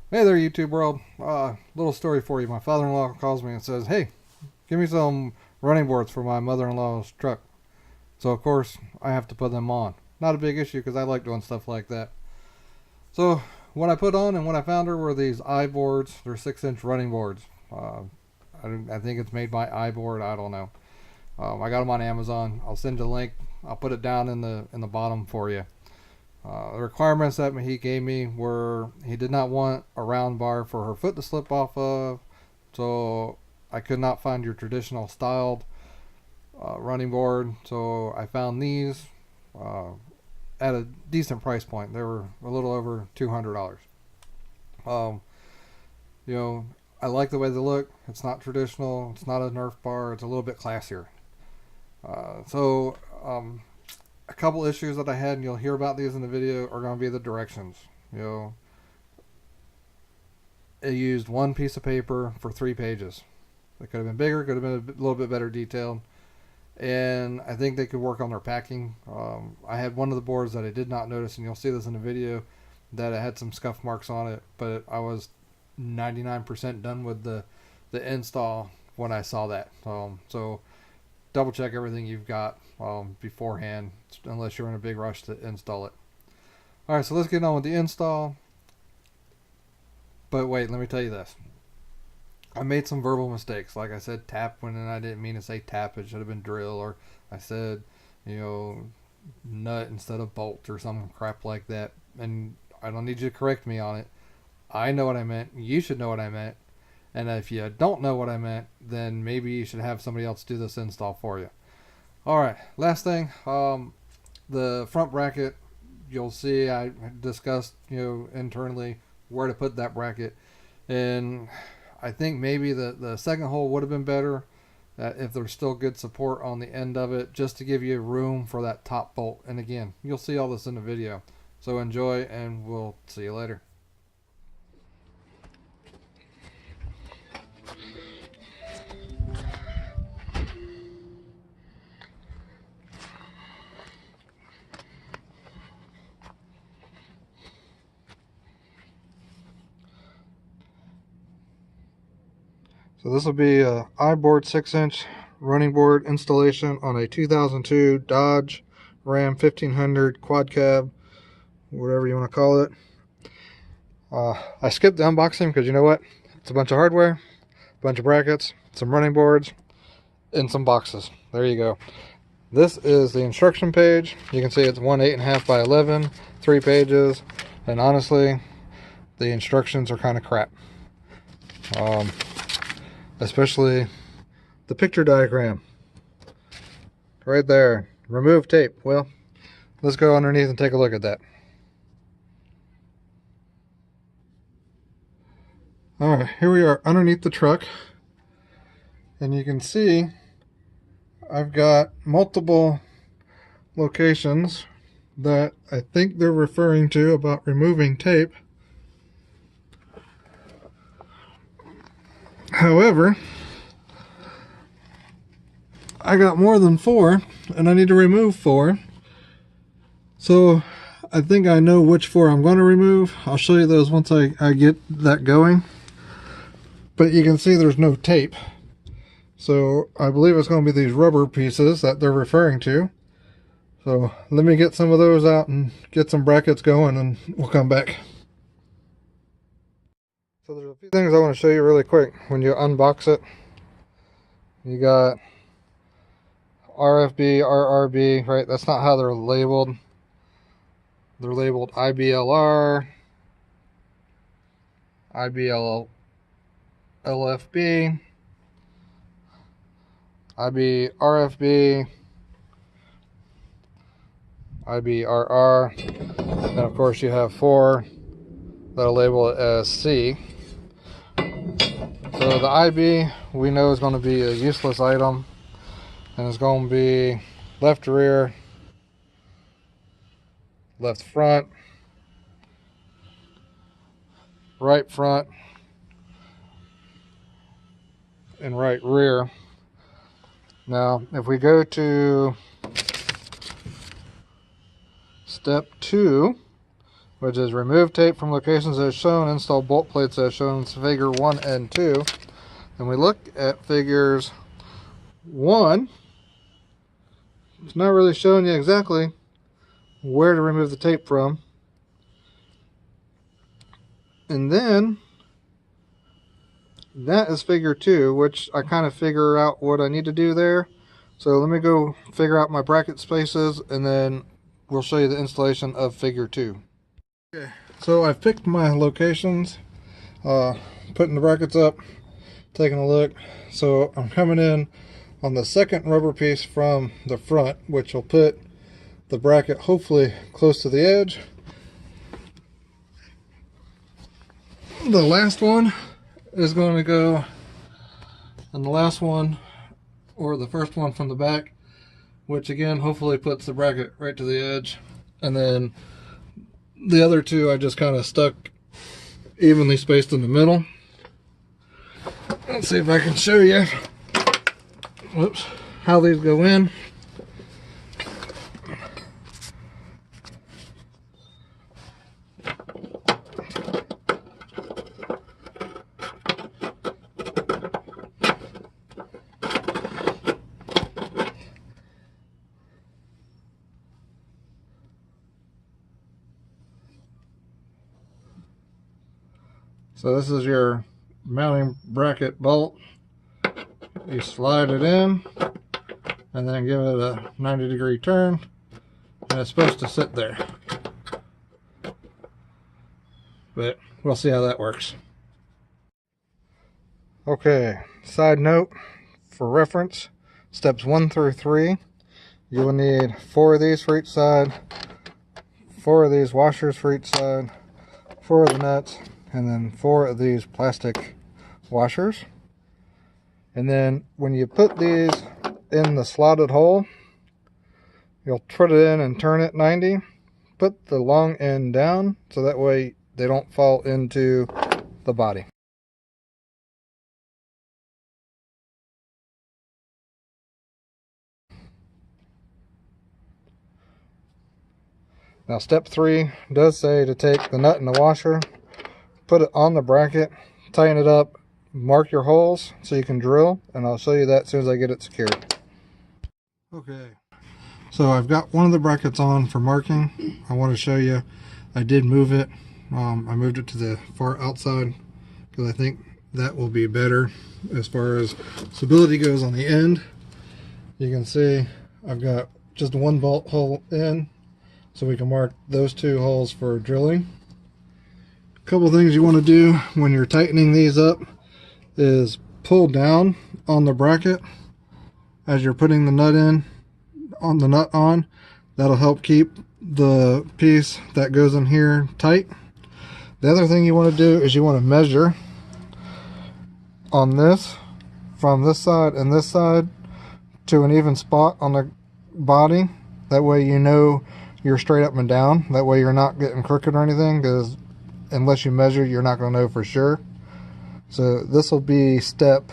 Hey there, YouTube world. Little story for you. My father-in-law calls me and says, "Hey, give me some running boards for my mother-in-law's truck." So of course I have to put them on. Not a big issue because I like doing stuff like that. So what I put on and what I found her were these iBoards. They're 6-inch running boards. I think it's made by iBoard. I don't know. I got them on Amazon. I'll send you a link. I'll put it down in the bottom for you. The requirements that he gave me were he did not want a round bar for her foot to slip off of, so I could not find your traditional styled running board. So I found these uh, at a decent price point. They were a little over $200. Um, you know, I like the way they look. It's not traditional. It's not a Nerf bar. It's a little bit classier. So a couple issues that I had, and you'll hear about these in the video, are going to be the directions. You know, it used one piece of paper for 3 pages. It could have been bigger, could have been a little bit better detailed, and I think they could work on their packing. I had one of the boards that I did not notice, and you'll see this in the video, that it had some scuff marks on it, but I was 99% done with the install when I saw that. So double check everything you've got beforehand, unless you're in a big rush to install it. All right, so let's get on with the install. But wait, let me tell you this. I made some verbal mistakes. Like I said tap when I didn't mean to say tap. It should have been drill. Or I said, nut instead of bolt or some crap like that. And I don't need you to correct me on it. I know what I meant. You should know what I meant. And if you don't know what I meant, then maybe you should have somebody else do this install for you. All right, last thing. The front bracket, you'll see I discussed, internally where to put that bracket. And I think maybe the second hole would have been better if there's still good support on the end of it, just to give you room for that top bolt. And again, you'll see all this in the video. So enjoy, and we'll see you later. So this will be a iBoard 6-inch running board installation on a 2002 Dodge Ram 1500 quad cab, whatever you want to call it. I skipped the unboxing because you know what? It's a bunch of hardware, a bunch of brackets, some running boards, and some boxes. There you go. This is the instruction page. You can see it's 8.5 by 11, 3 pages, and honestly, the instructions are kind of crap. Especially the picture diagram right there. Remove tape. Well, let's go underneath and take a look at that. Alright, here we are underneath the truck, and you can see I've got multiple locations that I think they're referring to about removing tape. However, I got more than 4, and I need to remove 4. So I think I know which 4 I'm going to remove. I'll show you those once I get that going. But you can see there's no tape. So I believe it's going to be these rubber pieces that they're referring to. So let me get some of those out and get some brackets going, and we'll come back. So there's a few things I want to show you really quick. When you unbox it, you got RFB, RRB, right? That's not how they're labeled. They're labeled IBLR, IBLFB, IBRFB, IBRR, and of course you have 4 that'll label it as C. So the IB we know is going to be a useless item, and it's going to be left rear, left front, right front, and right rear. Now if we go to step 2, which is remove tape from locations as shown, install bolt plates as shown in figure 1 and 2. And we look at figures 1. It's not really showing you exactly where to remove the tape from. And then that is figure 2, which I kind of figure out what I need to do there. So let me go figure out my bracket spaces, and then we'll show you the installation of figure 2. Okay, so I've picked my locations, putting the brackets up, taking a look. So I'm coming in on the second rubber piece from the front, which will put the bracket hopefully close to the edge. The last one is going to go on the last one, or the first one from the back, which again hopefully puts the bracket right to the edge. And then the other two I just kind of stuck evenly spaced in the middle. Let's see if I can show you, whoops, how these go in. So this is your mounting bracket bolt. You slide it in and then give it a 90-degree turn, and it's supposed to sit there. But we'll see how that works. Okay, side note for reference, steps 1 through 3, you will need 4 of these for each side, 4 of these washers for each side, 4 of the nuts, and then 4 of these plastic washers. And then when you put these in the slotted hole, you'll put it in and turn it 90. Put the long end down so that way they don't fall into the body. Now step 3 does say to take the nut and the washer, put it on the bracket, tighten it up, mark your holes so you can drill, and I'll show you that as soon as I get it secured. Okay, so I've got one of the brackets on for marking. I want to show you, I did move it. I moved it to the far outside because I think that will be better as far as stability goes on the end. You can see I've got just one bolt hole in, so we can mark those 2 holes for drilling. Couple things you want to do when you're tightening these up is pull down on the bracket as you're putting the nut in, on the nut on. That'll help keep the piece that goes in here tight. The other thing you want to do is you want to measure on this from this side and this side to an even spot on the body. That way you know you're straight up and down. That way you're not getting crooked or anything, because unless you measure, you're not going to know for sure. So this will be step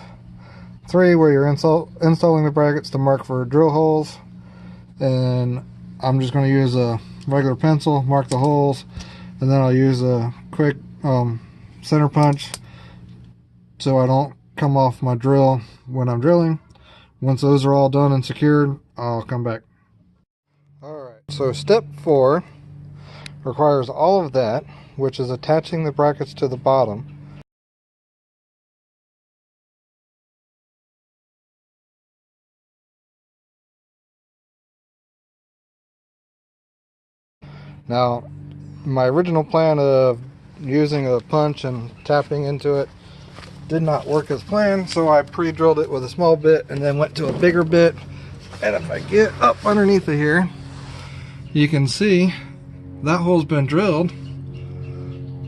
3, where you're installing the brackets to mark for drill holes. And I'm just going to use a regular pencil, mark the holes, and then I'll use a quick center punch so I don't come off my drill when I'm drilling. Once those are all done and secured, I'll come back. Alright, so step 4 requires all of that, which is attaching the brackets to the bottom. Now, my original plan of using a punch and tapping into it did not work as planned, so I pre-drilled it with a small bit and then went to a bigger bit. And if I get up underneath of here, you can see that hole's been drilled,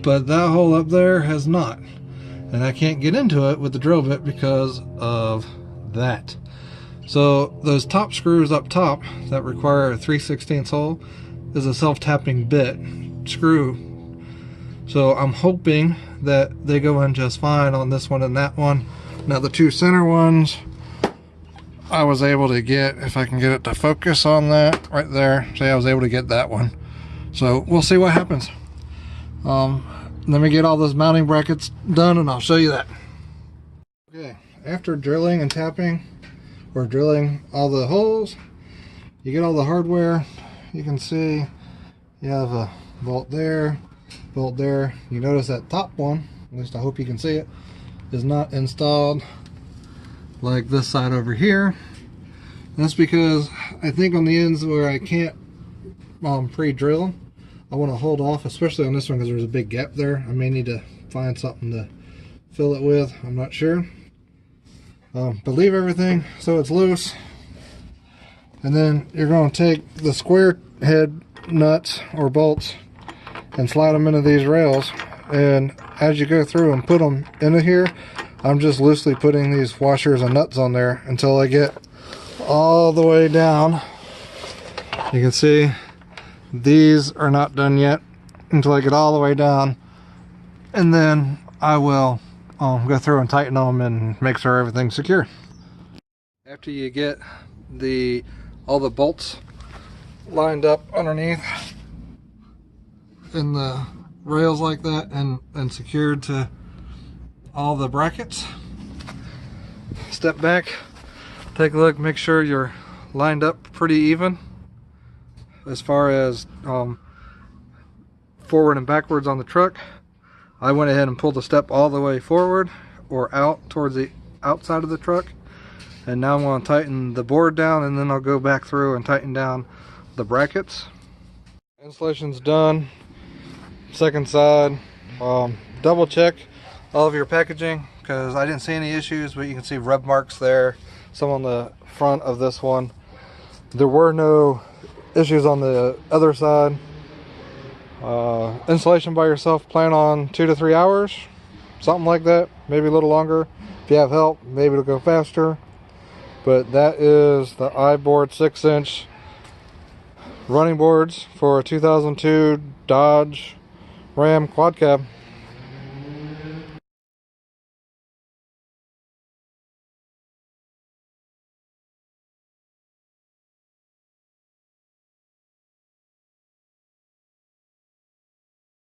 but that hole up there has not, and I can't get into it with the drill bit because of that. So those top screws up top that require a 3/16 hole is a self-tapping bit screw. So I'm hoping that they go in just fine on this one and that one. Now the 2 center ones I was able to get, if I can get it to focus on that right there. See, I was able to get that one. So we'll see what happens. Let me get all those mounting brackets done and I'll show you that. Okay, after drilling and tapping, or drilling all the holes, you get all the hardware. You can see you have a bolt there, bolt there. You notice that top one, at least I hope you can see it, is not installed like this side over here. That's because I think on the ends where I can't pre-drill, I want to hold off, especially on this one because there's a big gap there. I may need to find something to fill it with. I'm not sure. But leave everything so it's loose. And then you're going to take the square head nuts or bolts and slide them into these rails. And as you go through and put them into here, I'm just loosely putting these washers and nuts on there until I get all the way down. You can see these are not done yet until I get all the way down, and then I will go through and tighten them and make sure everything's secure. After you get all the bolts lined up underneath in the rails like that and secured to all the brackets, step back, take a look, make sure you're lined up pretty even as far as forward and backwards on the truck. I went ahead and pulled the step all the way forward or out towards the outside of the truck, and now I'm going to tighten the board down, and then I'll go back through and tighten down the brackets. Installation's done. Second side. Double check all of your packaging because I didn't see any issues, but you can see rub marks there, some on the front of this one. There were no issues on the other side. Installation by yourself, plan on 2 to 3 hours, something like that, maybe a little longer. If you have help, maybe it'll go faster. But that is the iBoard 6-inch running boards for a 2002 Dodge Ram quad cab.